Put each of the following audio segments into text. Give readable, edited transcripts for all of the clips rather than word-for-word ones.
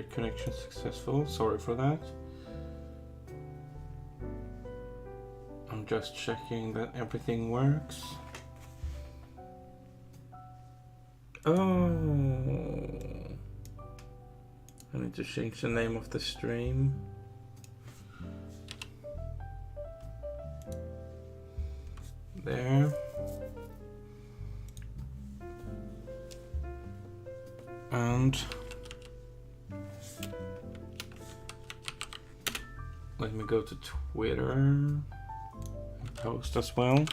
Internet connection successful. Sorry for that. I'm just checking that everything works. Oh, I need to change the name of the stream. There. And let me go to Twitter and post as well.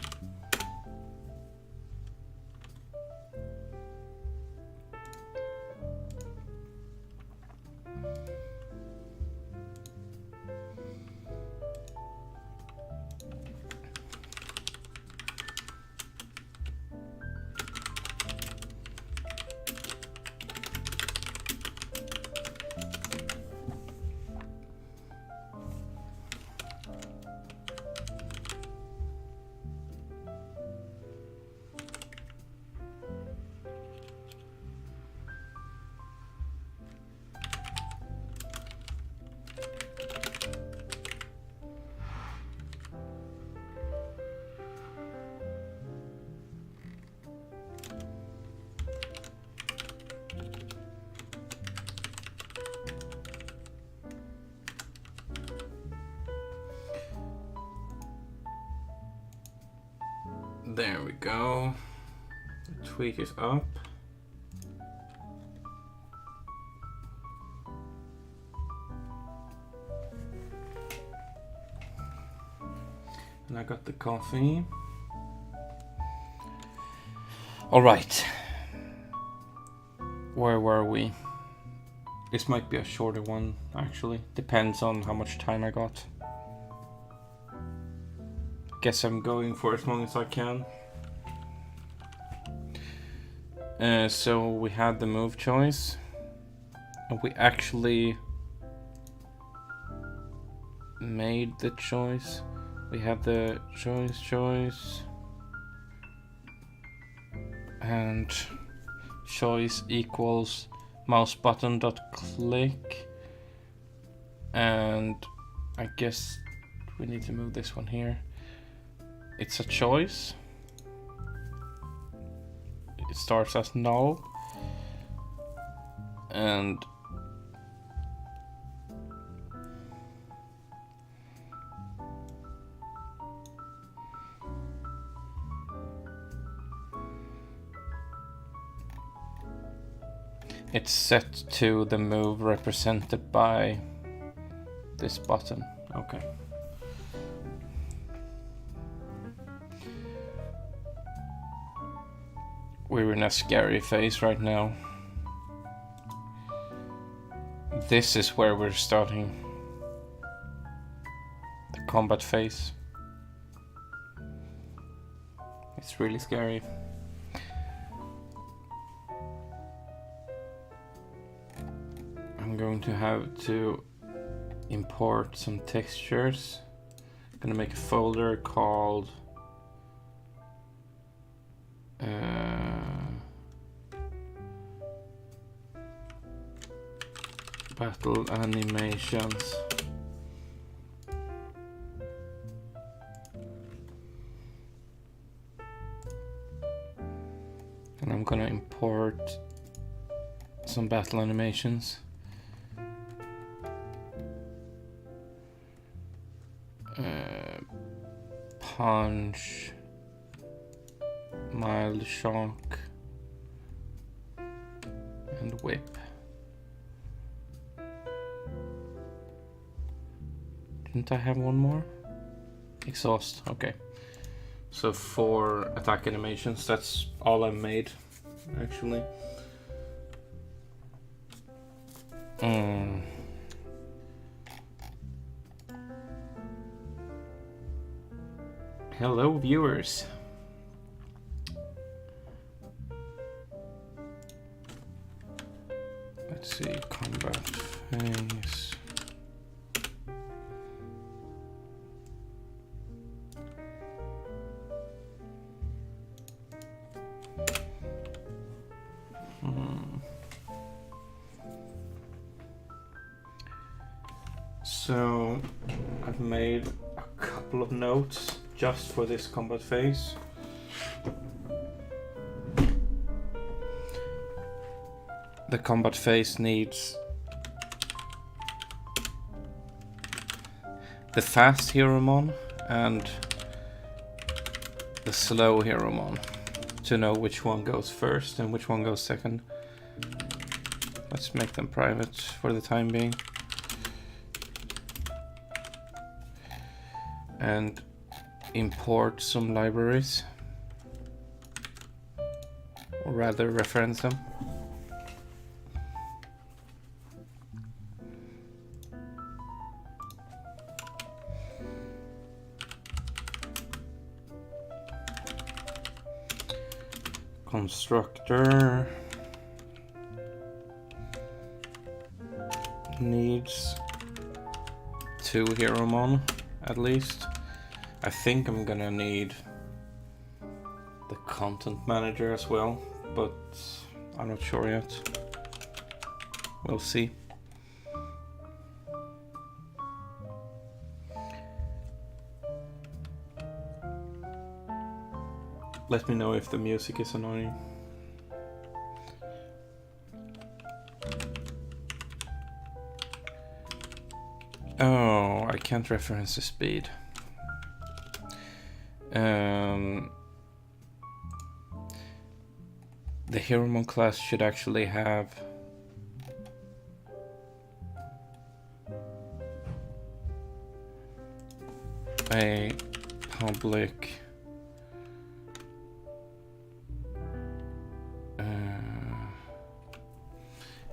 There we go. The tweet is up. And I got the coffee. All right. Where were we? This might be a shorter one, actually. Depends on how much time I got. Guess I'm going for as long as I can. So we had the move choice. And we actually made the choice. We have the choice. And choice equals mouse button dot click. And I guess we need to move this one here. It's a choice. It starts as null. And it's set to the move represented by this button. Okay. We're in a scary phase right now. This is where we're starting the combat phase. It's really scary. I'm going to have to import some textures. I'm gonna make a folder called battle animations. And I'm gonna import some battle animations. Punch, mild shock, and whip. Didn't I have one more? Exhaust, okay. So 4 attack animations, that's all I made, actually. Hello, viewers. Let's see, combat phase. So I've made a couple of notes just for this combat phase. The combat phase needs the fast Heromon and the slow Heromon to know which one goes first and which one goes second. Let's make them private for the time being. And import some libraries, or rather reference them. Constructor needs 2 Heromon at least. I think I'm gonna need the content manager as well, but I'm not sure yet. We'll see. Let me know if the music is annoying. Oh, I can't reference the speed. The Heromon class should actually have a public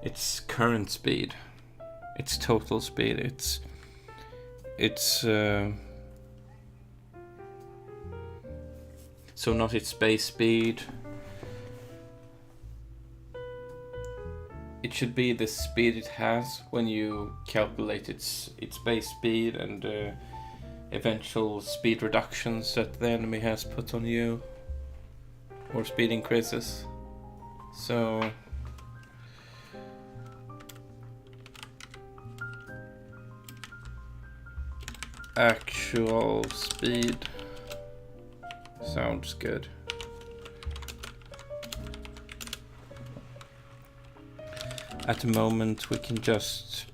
its current speed, its total speed, its so not its base speed. It should be the speed it has when you calculate its base speed and eventual speed reductions that the enemy has put on you, or speed increases. So actual speed sounds good. At the moment we can just...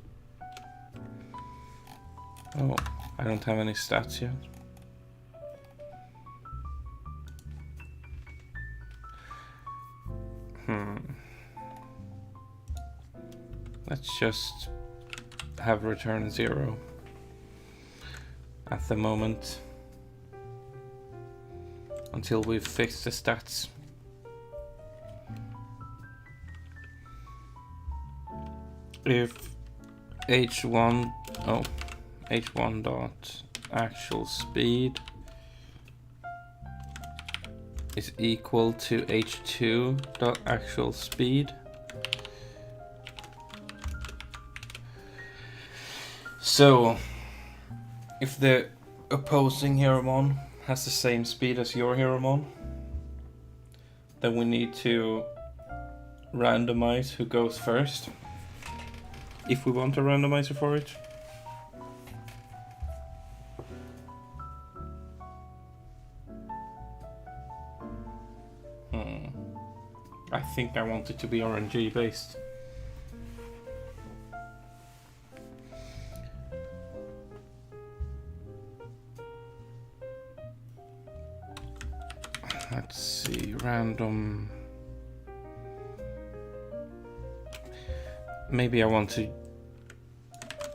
Oh, I don't have any stats yet. Let's just have return 0 at the moment until we've fixed the stats. If h1 dot actual speed is equal to h2 dot actual speed, so if the opposing Heromon has the same speed as your Heromon, then we need to randomize who goes first, if we want a randomizer for it. I think I want it to be RNG based. Let's see, random. Maybe I want to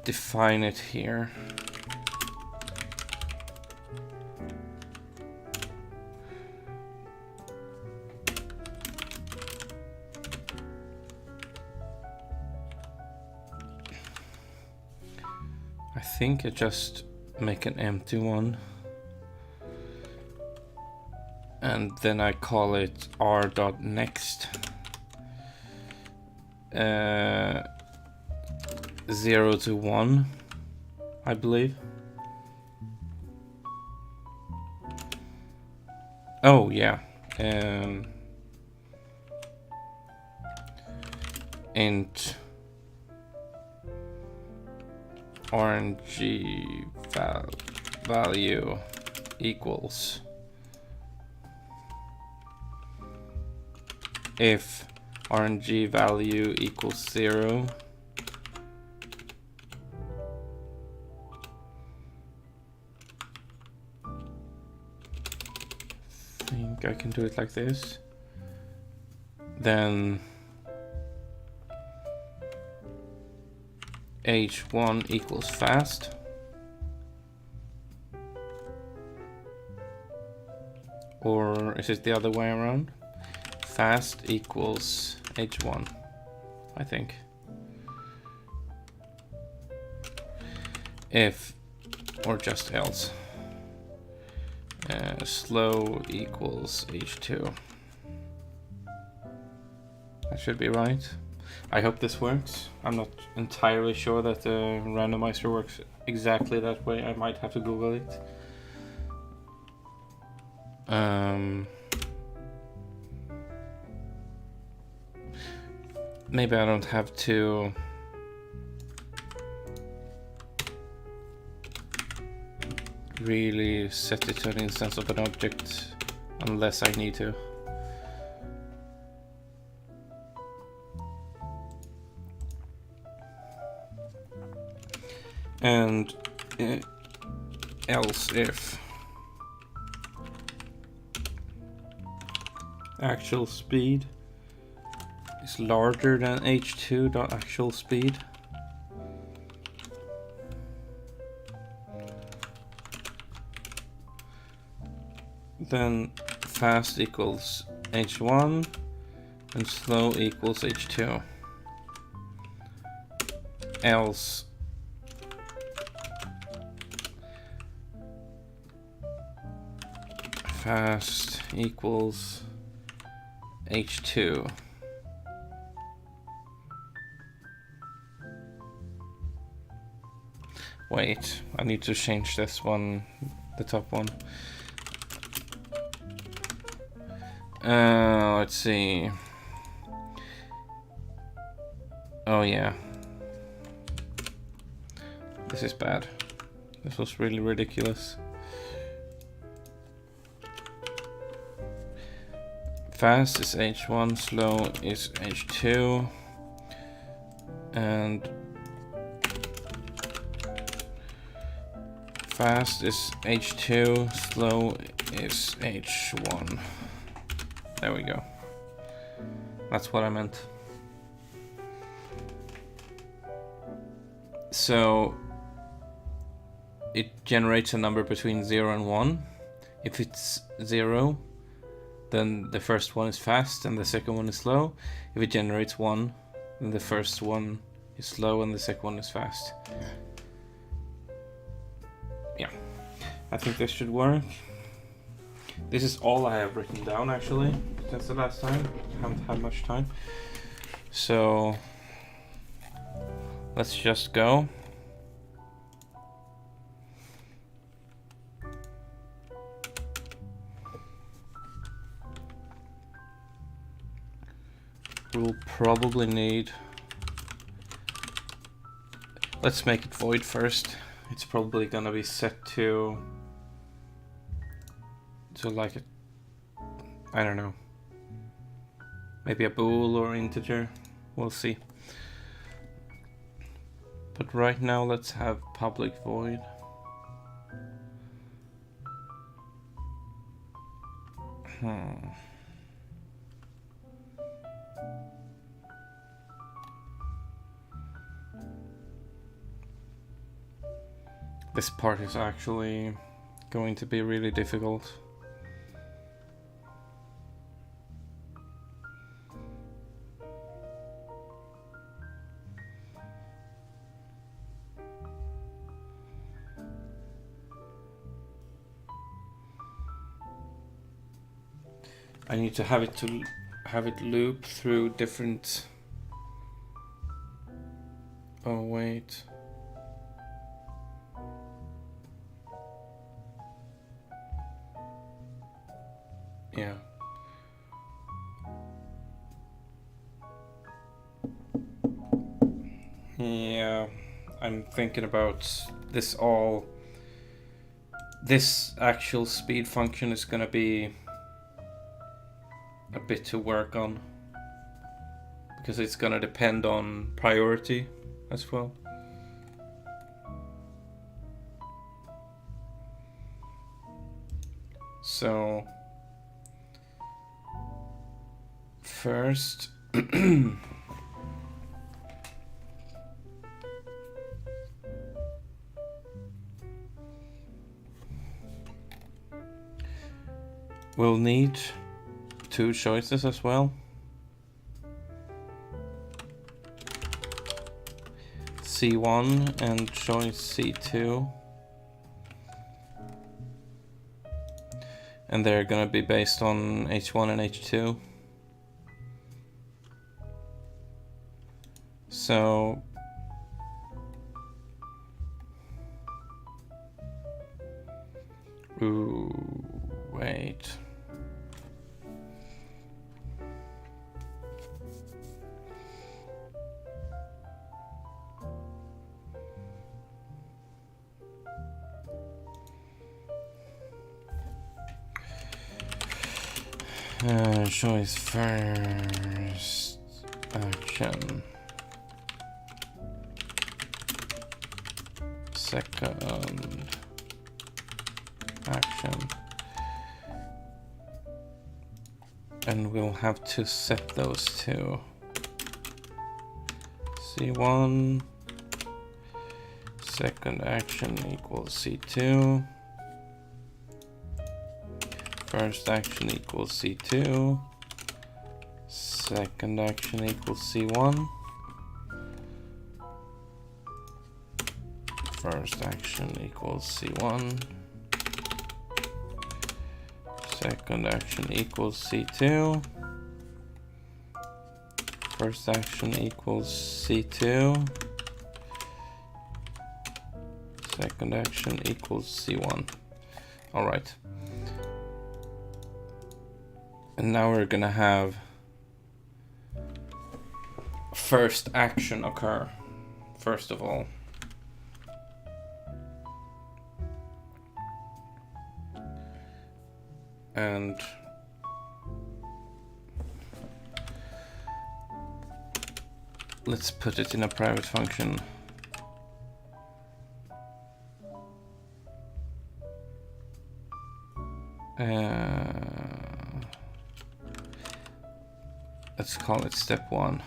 define it here. I think I just make an empty one. And then I call it r.next 0 to 1, I believe. Oh yeah, int RNG value equals if RNG value equals 0, I think I can do it like this, then H1 equals fast, or is it the other way around? Fast equals H1, I think. If, or just else, slow equals H2. That should be right. I hope this works. I'm not entirely sure that the randomizer works exactly that way. I might have to Google it. Maybe I don't have to really set it to an instance of an object unless I need to. And else if actual speed is larger than h2 dot actual speed, then fast equals h1 and slow equals h2. Else fast equals h2. Wait, I need to change this one, the top one. Let's see. Oh yeah. This is bad. This was really ridiculous. Fast is h1, slow is h2, and fast is h2, slow is h1. There we go. That's what I meant. So it generates a number between 0 and 1. If it's 0, then the first one is fast and the second one is slow. If it generates 1, then the first one is slow and the second one is fast. Yeah, I think this should work. This is all I have written down actually since the last time. I haven't had much time. So let's just go. We'll probably need, let's make it void first. It's probably gonna be set to like a, I don't know, maybe a bool or integer, we'll see. But right now let's have public void. This part is actually going to be really difficult. I need to have it loop through different. Oh wait. Yeah. Yeah, I'm thinking about this actual speed function is gonna be a bit to work on, because it's gonna depend on priority as well. So first we'll need two choices as well. C1 and choice C2. And they're gonna be based on H1 and H2. So wait. Choice first action, second action, and we'll have to set those two. C1 second action equals C2. First action equals C2. Second action equals C1. First action equals C1. Second action equals C2. First action equals C2. Second action equals C1. All right. And now we're gonna have first action occur, first of all. And let's put it in a private function. Let's call it step 1.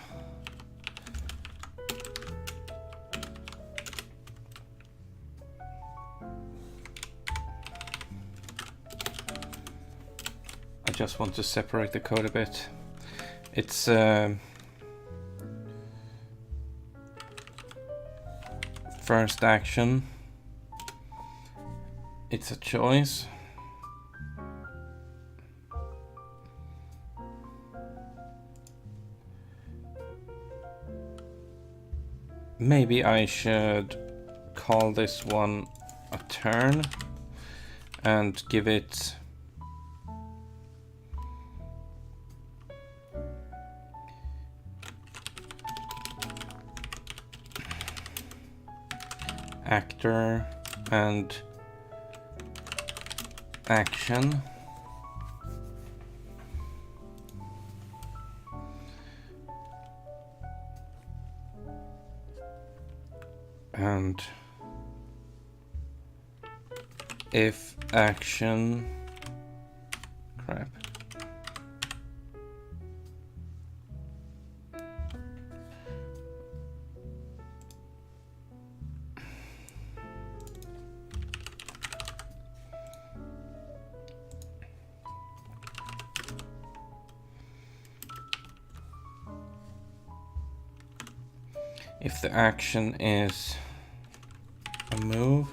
I just want to separate the code a bit. It's first action. It's a choice. Maybe I should call this one a turn and give it actor and action. And if action, crap. If the action is a move,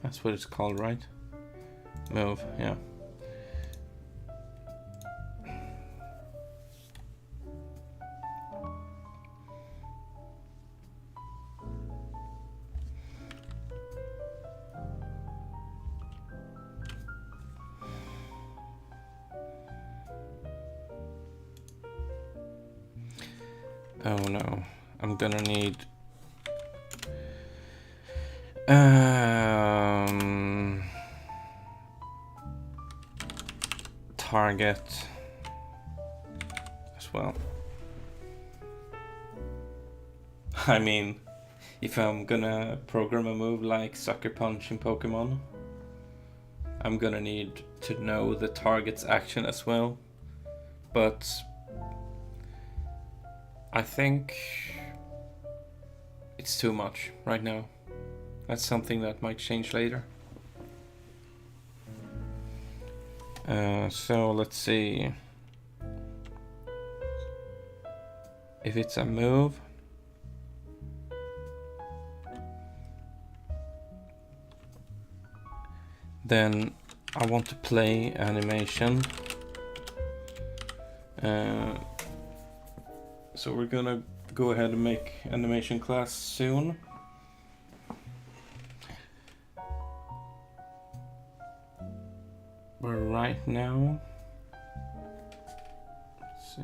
that's what it's called, right? Move, yeah. Oh no, I'm gonna need target as well. I mean, if I'm gonna program a move like Sucker Punch in Pokemon, I'm gonna need to know the target's action as well. But I think it's too much right now. That's something that might change later. So let's see. If it's a move, then I want to play animation. So we're gonna go ahead and make animation class soon. But right now, let's see.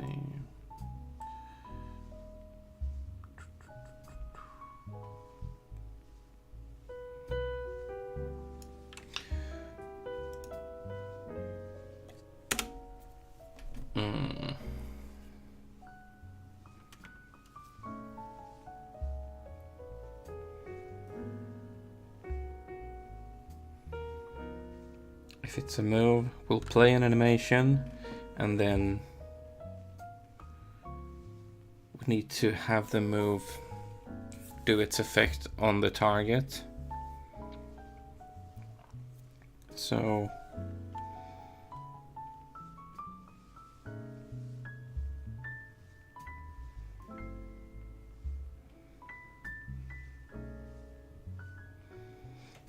If it's a move, we'll play an animation, and then we need to have the move do its effect on the target. So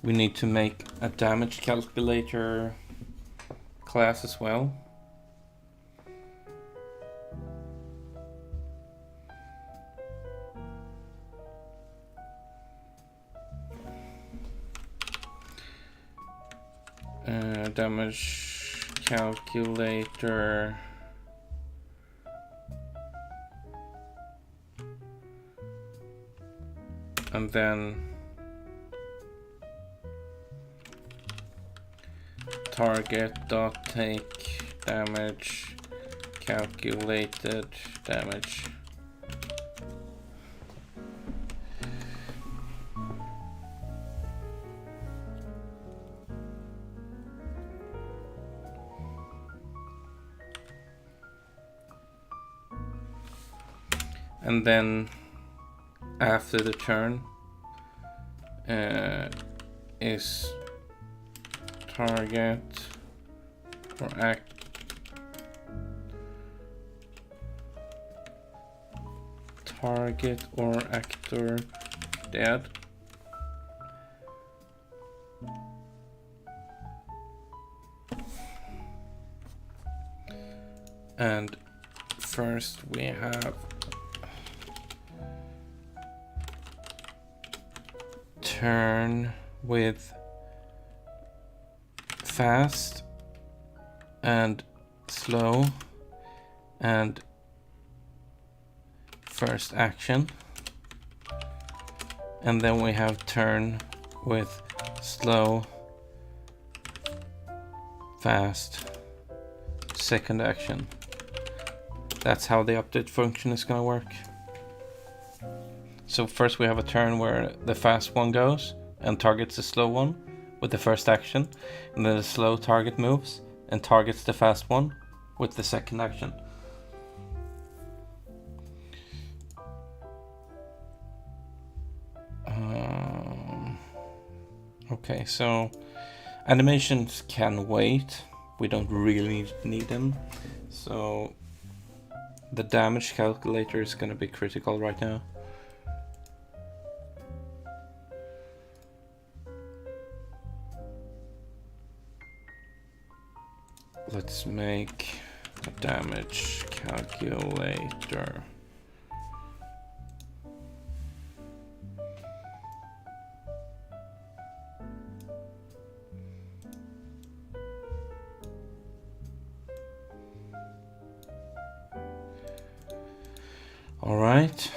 we need to make a damage calculator class as well. Damage calculator and then target dot take damage calculated damage. And then after the turn is target or target or actor dead. And first we have turn with fast and slow and first action, and then we have turn with slow, fast, second action. That's how the update function is going to work. So first we have a turn where the fast one goes and targets the slow one with the first action, and then the slow target moves and targets the fast one with the second action. Okay, so animations can wait. We don't really need them. So the damage calculator is going to be critical right now. Let's make a damage calculator. All right.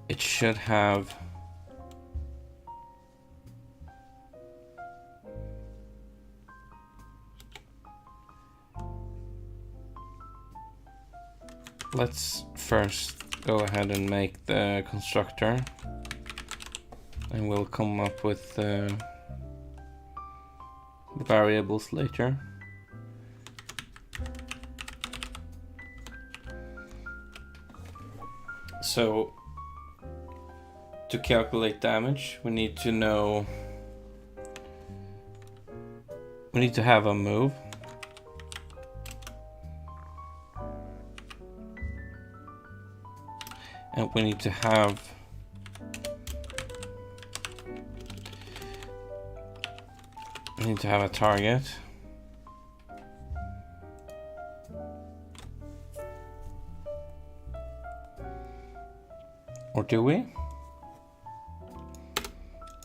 It should have let's first go ahead and make the constructor, and we'll come up with the variables later. So to calculate damage, we need to know, we need to have a move. And we need to have a target. Or do we?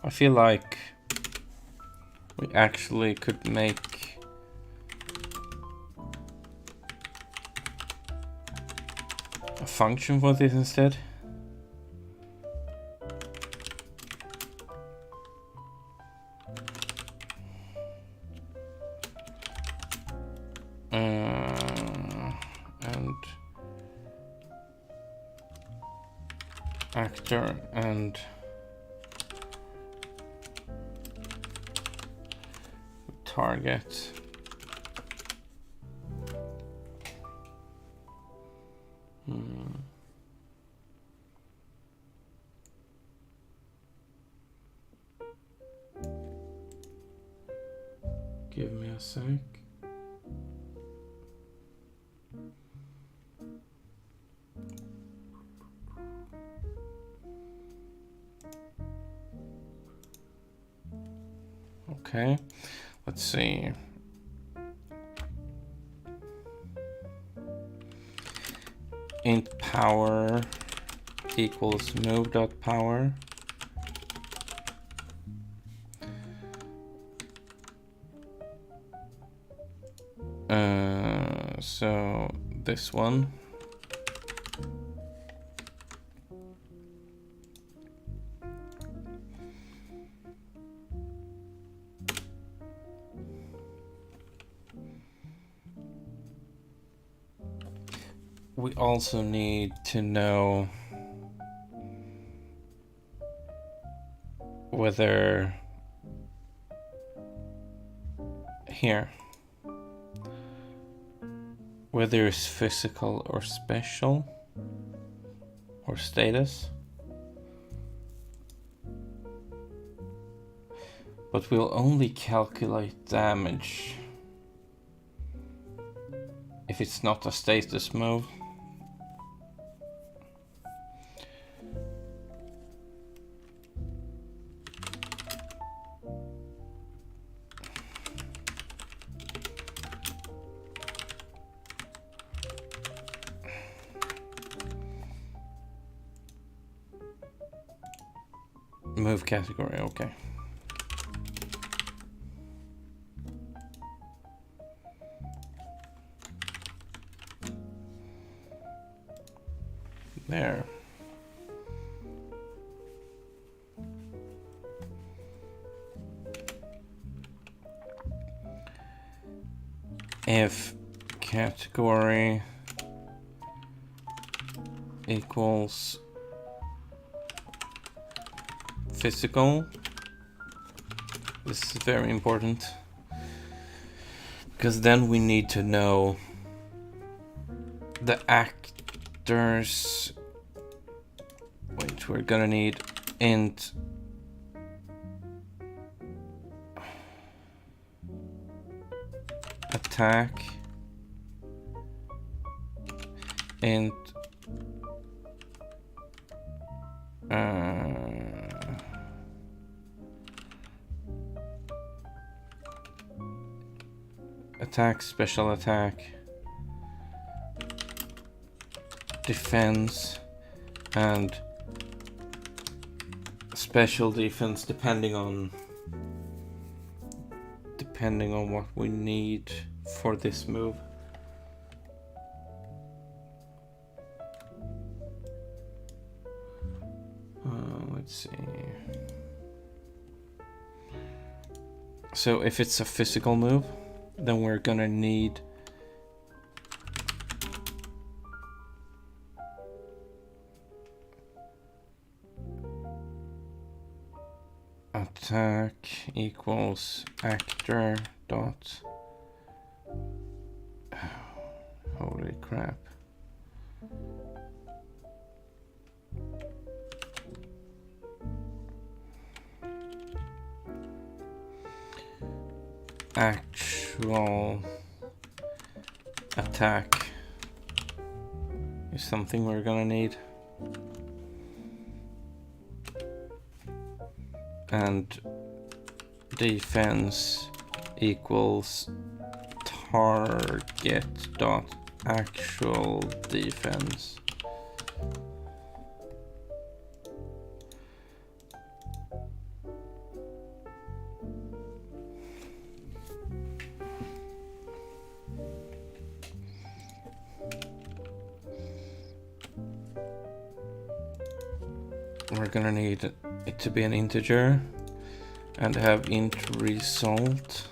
I feel like we actually could make a function for this instead. And actor and target. Give me a sec. Okay, let's see. Int power equals move.power. So this one. We also need to know whether here, whether it's physical or special or status. But we'll only calculate damage if it's not a status move. Move category, okay. There. If category equals physical, this is very important, because then we need to know the actors. Wait, we're gonna need int attack, int attack, special attack, defense, and special defense depending on what we need for this move. Let's see. So if it's a physical move, then we're gonna need attack equals actor dot, holy crap, actual attack is something we're gonna need, and defense equals target dot actual defense. We're gonna need it to be an integer and have int result.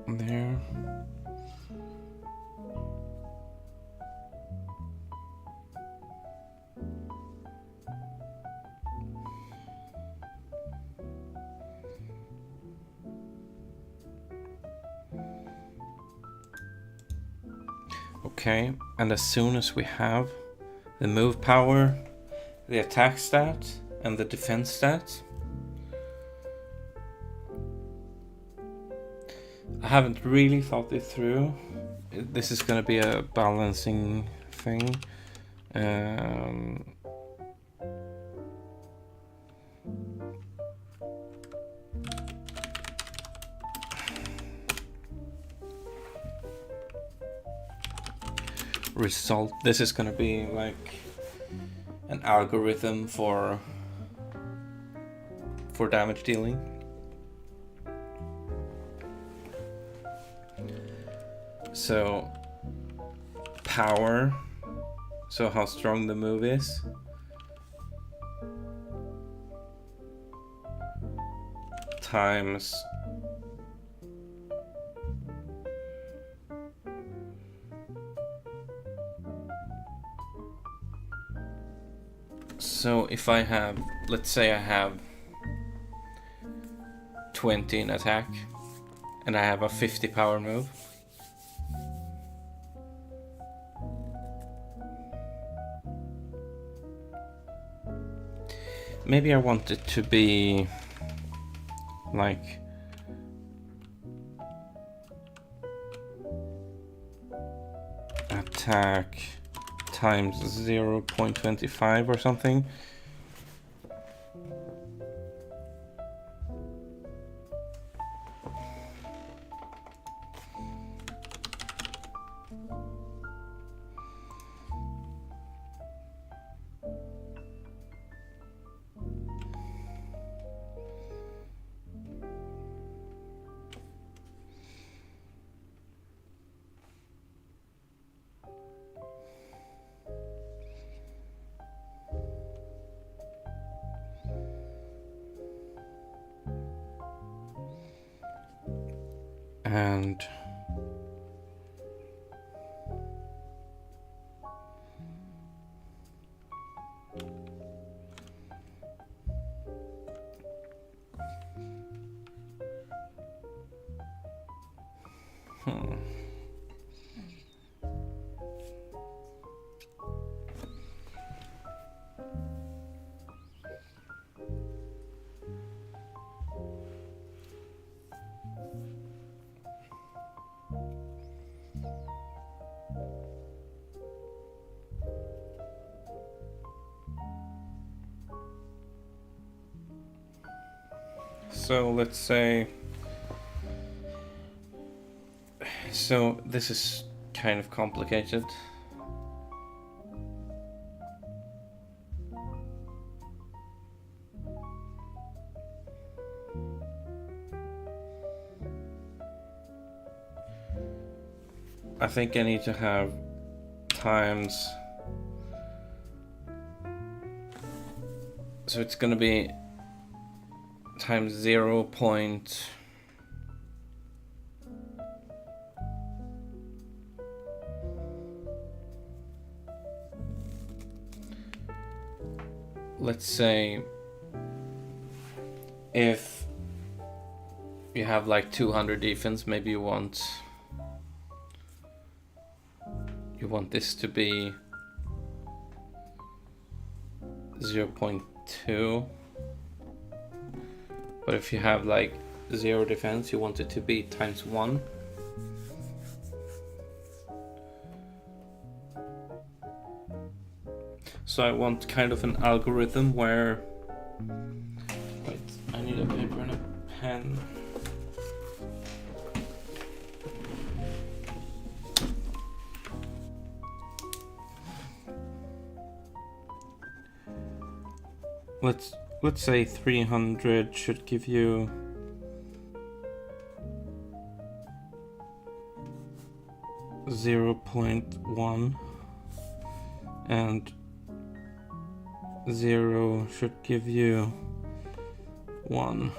There. Okay, and as soon as we have the move power, the attack stat, and the defense stat, I haven't really thought it through. This is going to be a balancing thing. Result. This is going to be like an algorithm for damage dealing. So power, so how strong the move is, times so if I have, let's say I have 20 in attack and I have a 50 power move, maybe I want it to be like attack times 0.25 or something. And So let's say, so this is kind of complicated. I think I need to have times, so it's gonna be times 0. Let's say if you have like 200 defense, maybe you want this to be 0.2. But if you have like 0 defense, you want it to be times 1. So I want kind of an algorithm where, wait, I need a paper and a pen. Let's say 300 should give you 0.1 and 0 should give you 1.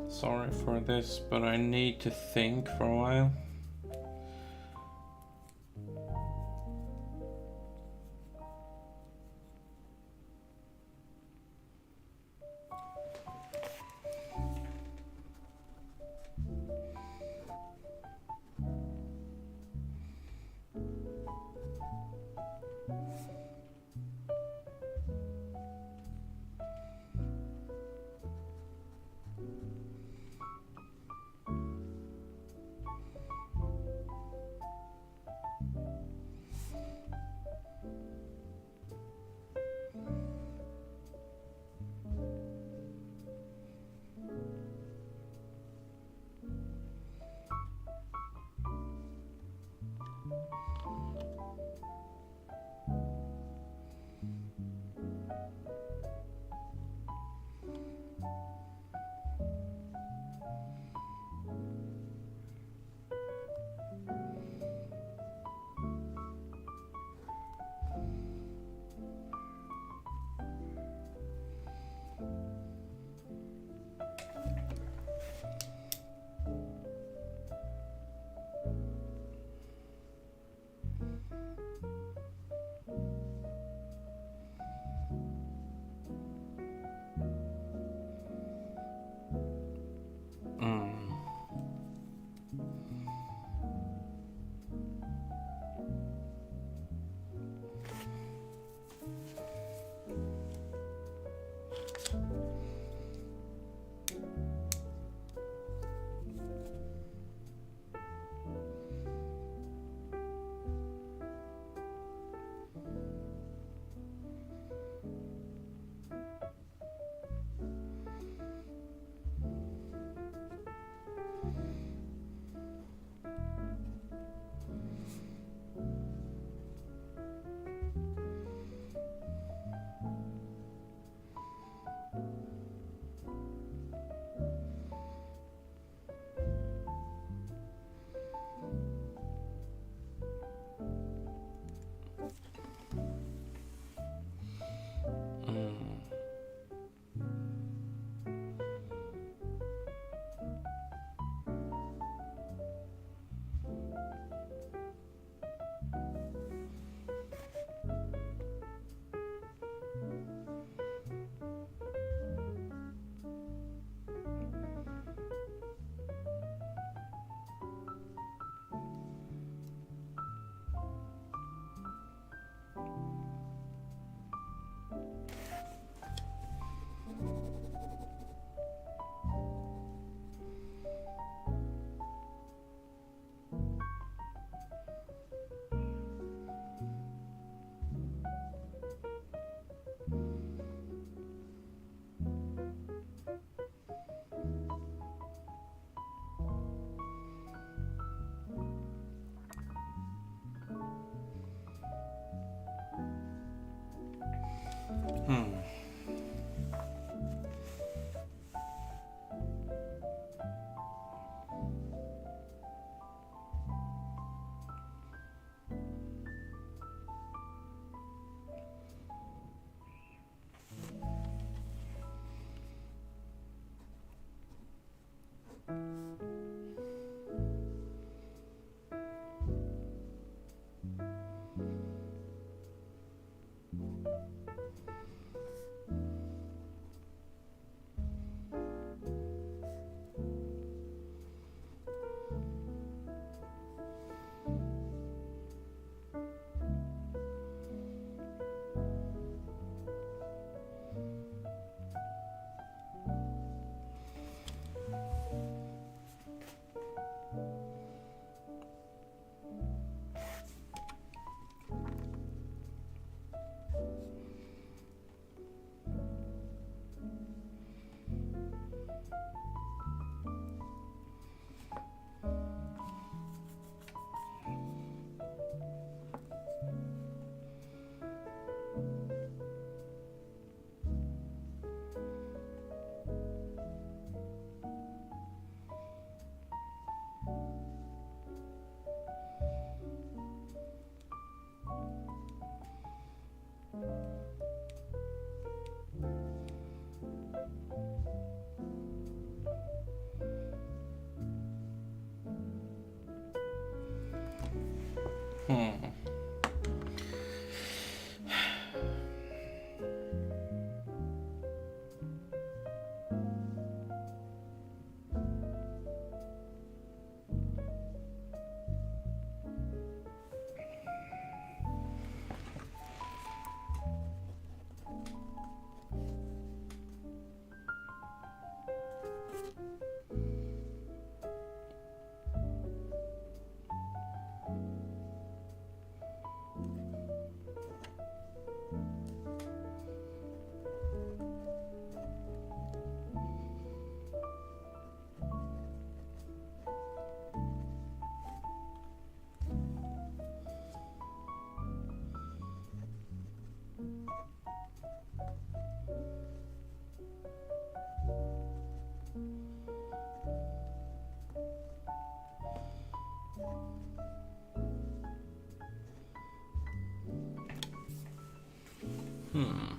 Sorry for this, but I need to think for a while. Hmm. Hmm.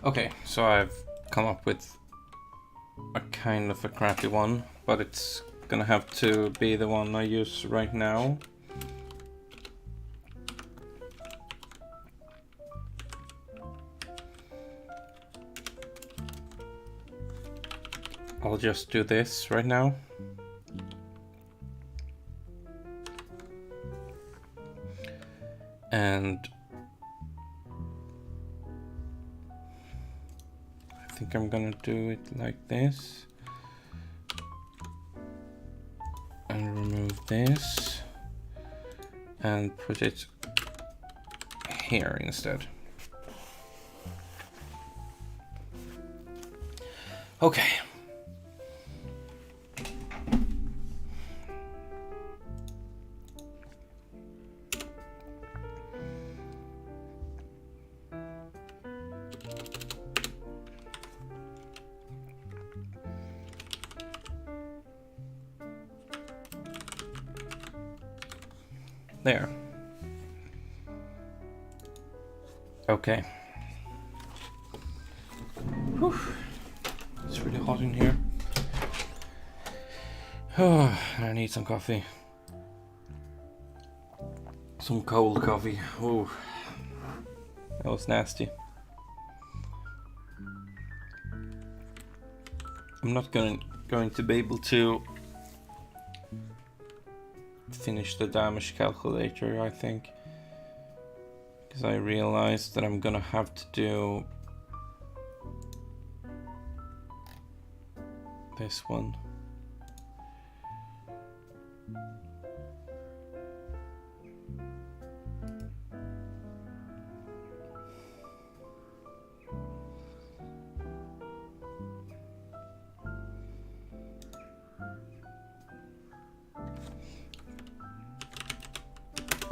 Okay, so I've come up with a kind of a crappy one, but it's gonna have to be the one I use right now. I'll just do this right now. And I think I'm gonna do it like this. And remove this. And put it here instead. Okay. There. Okay. Whew. It's really hot in here. Oh, I need some coffee. Some cold coffee. Oh, that was nasty. I'm not going to be able to finish the damage calculator, I think. because I realized that I'm gonna have to do this one.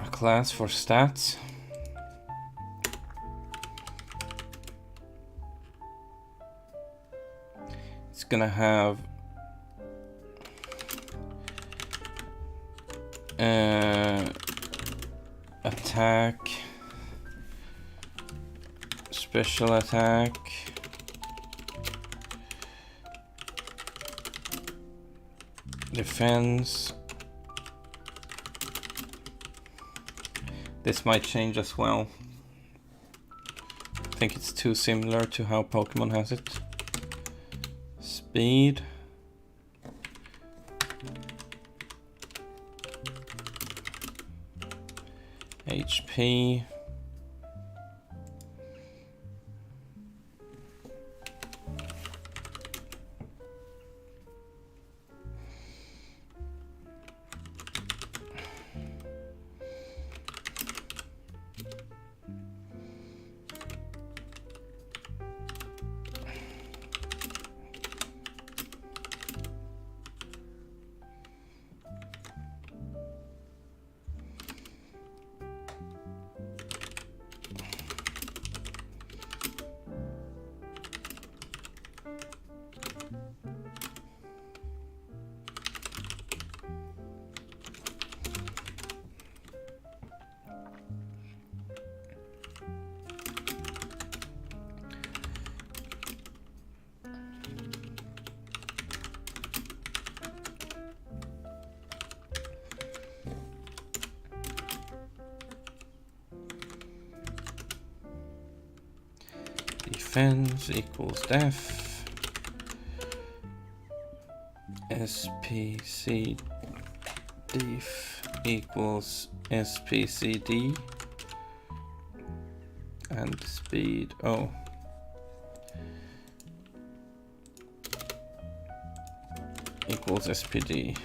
A class for stats. It's gonna have attack, special attack, defense. This might change as well. I think it's too similar to how Pokemon has it. Speed. HP. Defense equals def. SPC def equals SPCD. And speed, oh. Equals SPD.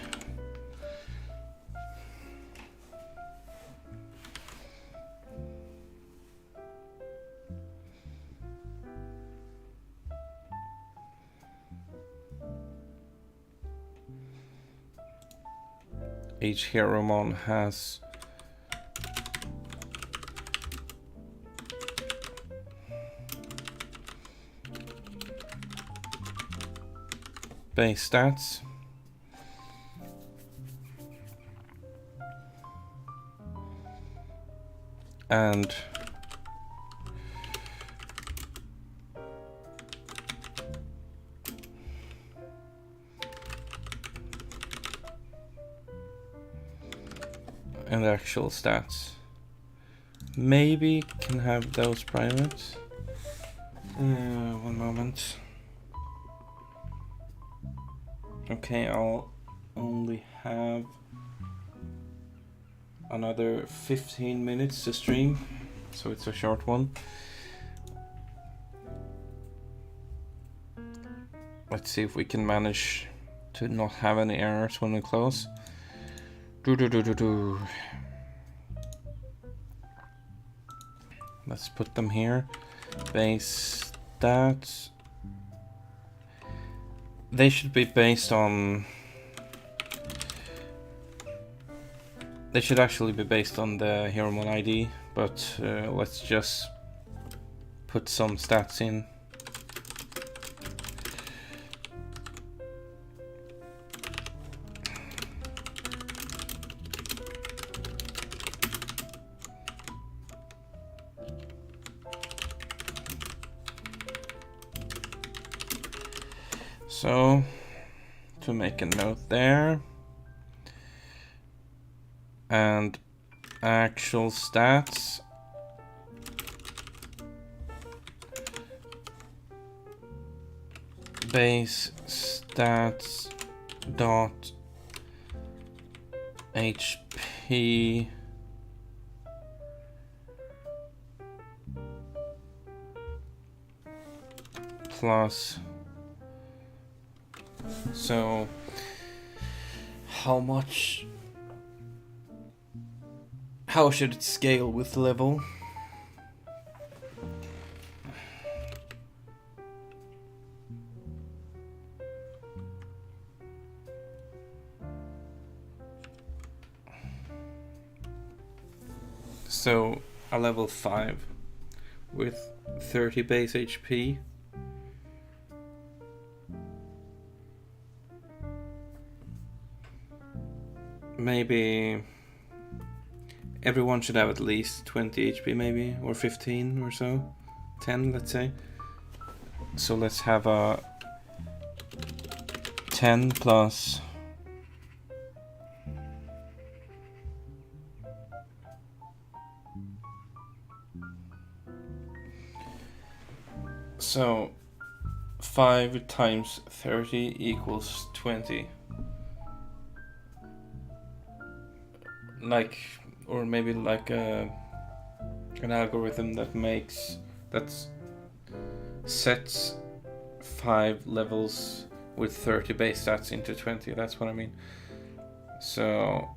Each Heromon has base stats, and actual stats. Maybe can have those privates. One moment. Okay, I'll only have another 15 minutes to stream, so it's a short one. Let's see if we can manage to not have any errors when we close. Let's put them here. Base stats. They should be based on... They should actually be based on the Heromon ID, but let's just put some stats in. So, to make a note there, and actual stats, base stats dot HP plus. So how should it scale with level? So a level 5 with 30 base HP. Maybe everyone should have at least 20 HP maybe, or 15 or so. 10, let's say. So let's have a 10 plus so 5 times 30 equals 20. Like, or maybe like an algorithm that sets 5 levels with 30 base stats into 20. That's what I mean. So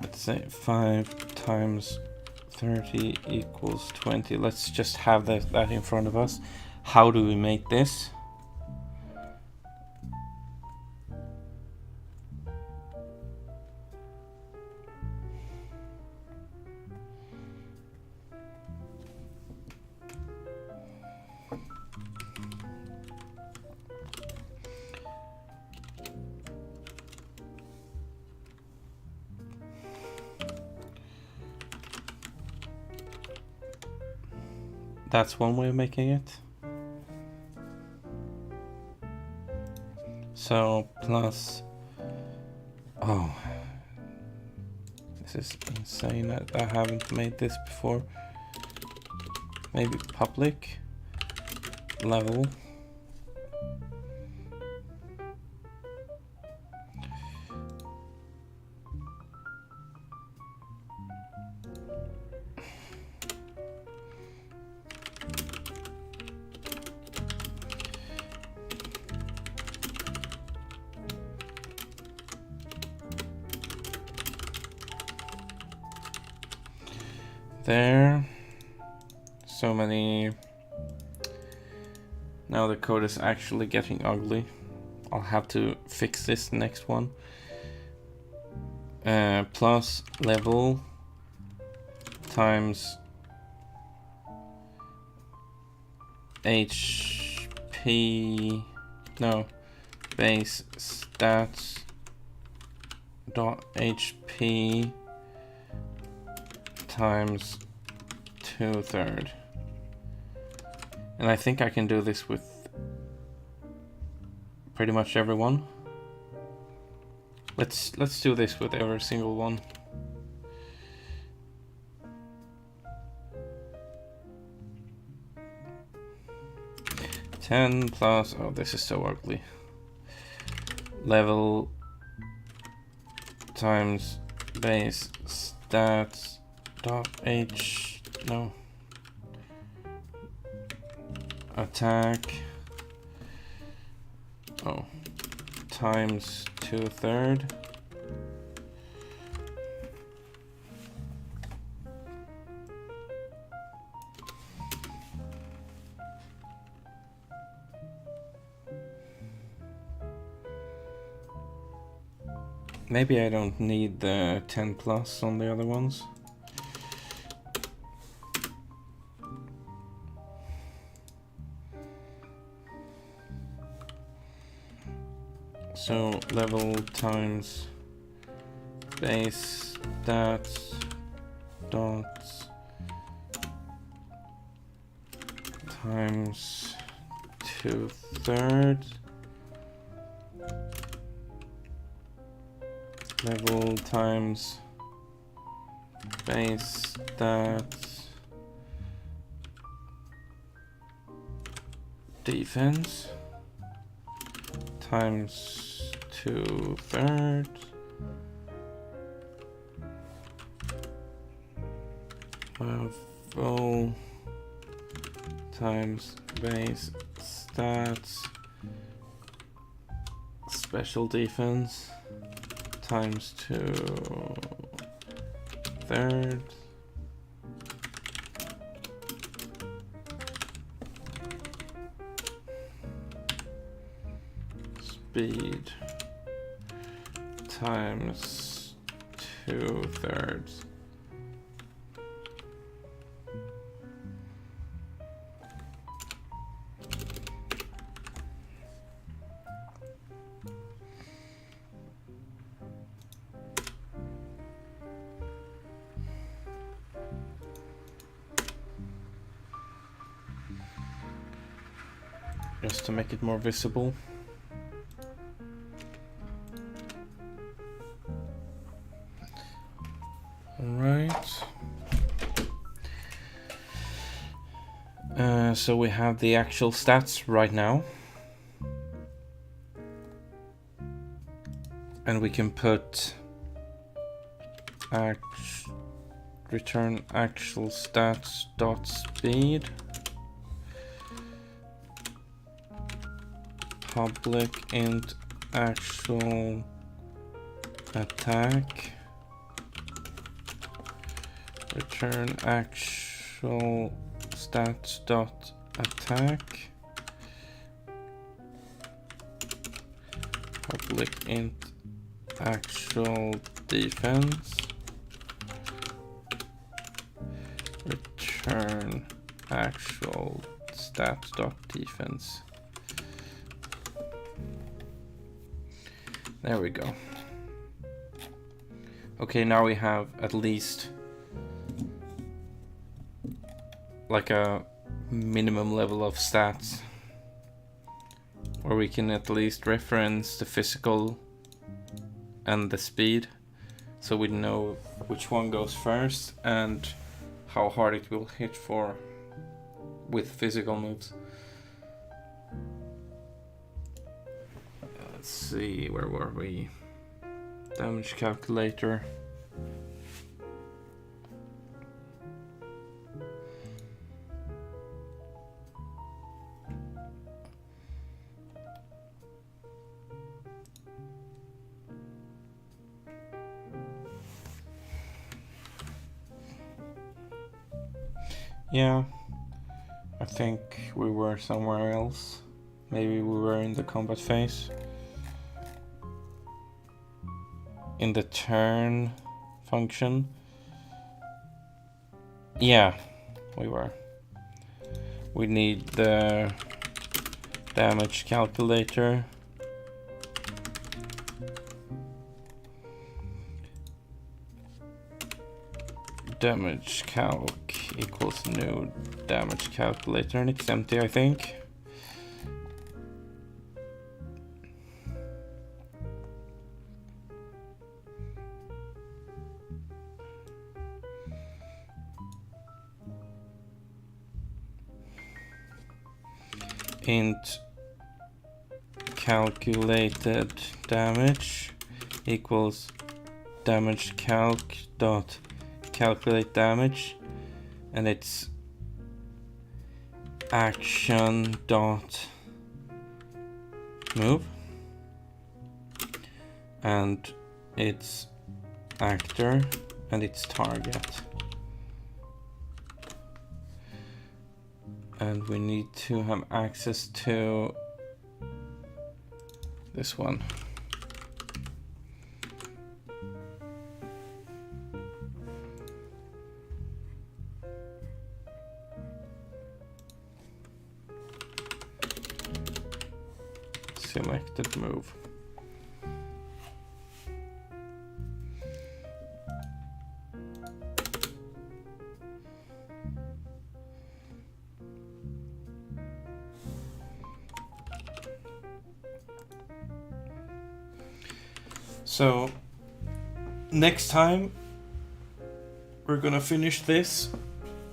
let's say 5 times 30 equals 20. Let's just have that in front of us. How do we make this? That's one way of making it. So plus, oh, this is insane. I haven't made this before. Maybe public level. There. So many. Now the code is actually getting ugly. I'll have to fix this next one. Plus level times HP. No, base stats dot HP times 2/3. And I think I can do this with pretty much everyone. Let's do this with every single one. Ten plus, oh, this is so ugly. Level times base stats dot attack, oh, times 2/3. Maybe I don't need the 10 plus on the other ones. So level times base stats dots times 2/3. Level times base stats defense times 2/3 full times base stats special defense times 2/3 speed times 2/3 just to make it more visible. Alright. So we have the actual stats right now. And we can put return actual stats dot speed public int actual attack return actual stats dot attack public int actual defense return actual stats dot defense. There we go. Okay, now we have at least like a minimum level of stats where we can at least reference the physical and the speed, so we know which one goes first and how hard it will hit for with physical moves. Let's see, where were we? Damage calculator. Yeah, I think we were somewhere else. Maybe we were in the combat phase. In the turn function. Yeah, we were. We need the damage calculator. Damage calc equals new damage calculator, and it's empty, I think. Int calculated damage equals damage calc dot calculate damage, and it's action dot move, and it's actor, and it's target. And we need to have access to this one. Selected move. So next time we're gonna finish this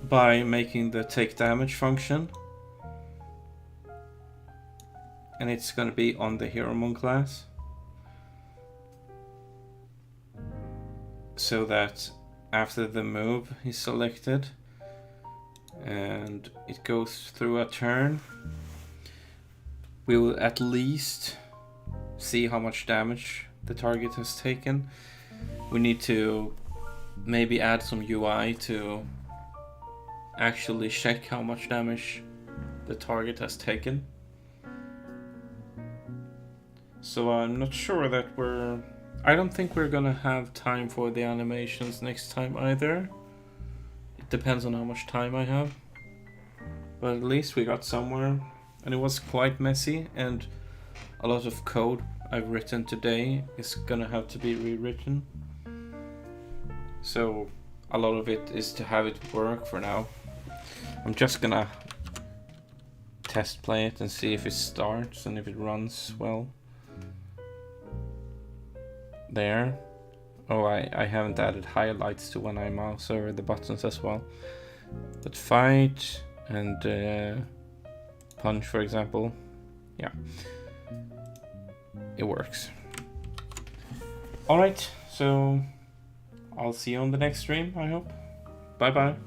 by making the take damage function, and it's gonna be on the Heromon class. so that after the move is selected and it goes through a turn, we will at least see how much damage the target has taken. We need to maybe add some UI to actually check how much damage the target has taken. So I'm not sure that I don't think we're gonna have time for the animations next time either. It depends on how much time I have. But at least we got somewhere. And it was quite messy, and a lot of code I've written today is gonna have to be rewritten. So a lot of it is to have it work for now. I'm just gonna test play it and see if it starts and if it runs well. There. Oh, I haven't added highlights to when I mouse over the buttons as well. But fight and punch, for example. Yeah. It works. Alright, so I'll see you on the next stream, I hope. Bye bye.